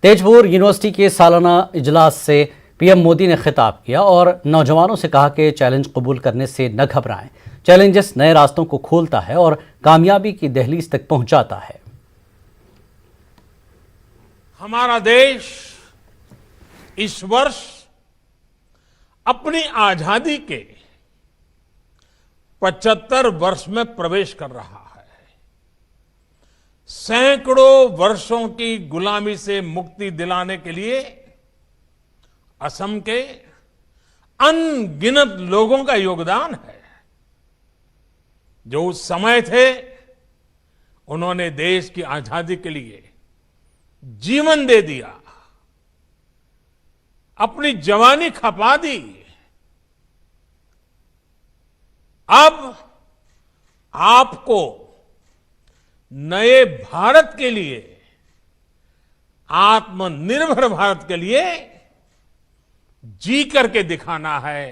Tezpur university के सालाना इजलास से पीएम मोदी ने खिताब किया और नौजवानों से कहा कि चैलेंज कबूल करने से न घबराएं। चैलेंजेस नए रास्तों को खोलता है और कामयाबी की दहलीज तक पहुंचाता है। हमारा देश इस वर्ष अपनी आजादी के 75 वर्ष में प्रवेश कर रहा है। सैकड़ों वर्षों की गुलामी से मुक्ति दिलाने के लिए असम के अनगिनत लोगों का योगदान है। जो उस समय थे, उन्होंने देश की आजादी के लिए जीवन दे दिया, अपनी जवानी खपा दी। अब आपको नए भारत के लिए, आत्मनिर्भर भारत के लिए जी करके दिखाना है,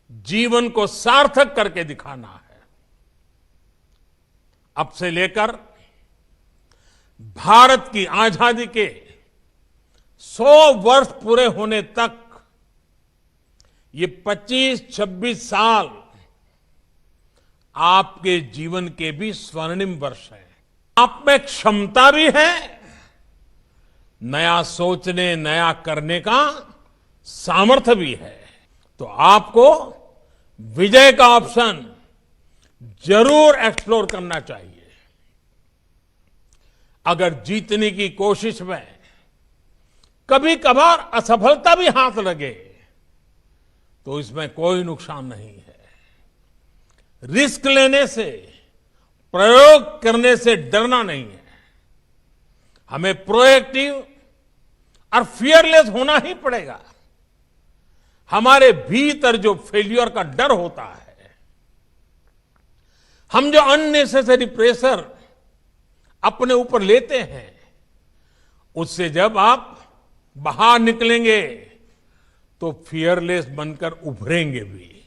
जीवन को सार्थक करके दिखाना है। अब से लेकर भारत की आजादी के 100 वर्ष पूरे होने तक ये 25-26 साल आपके जीवन के भी स्वर्णिम वर्ष है। आप में क्षमता भी है, नया सोचने, नया करने का सामर्थ्य भी है। तो आपको विजय का ऑप्शन जरूर एक्सप्लोर करना चाहिए। अगर जीतने की कोशिश में कभी कभार असफलता भी हाथ लगे तो इसमें कोई नुकसान नहीं है। रिस्क लेने से, प्रयोग करने से डरना नहीं है। हमें प्रोएक्टिव और फियरलेस होना ही पड़ेगा। हमारे भीतर जो फेल्यूर का डर होता है, हम जो अननेसेसरी प्रेशर अपने ऊपर लेते हैं, उससे जब आप बाहर निकलेंगे तो फियरलेस बनकर उभरेंगे भी।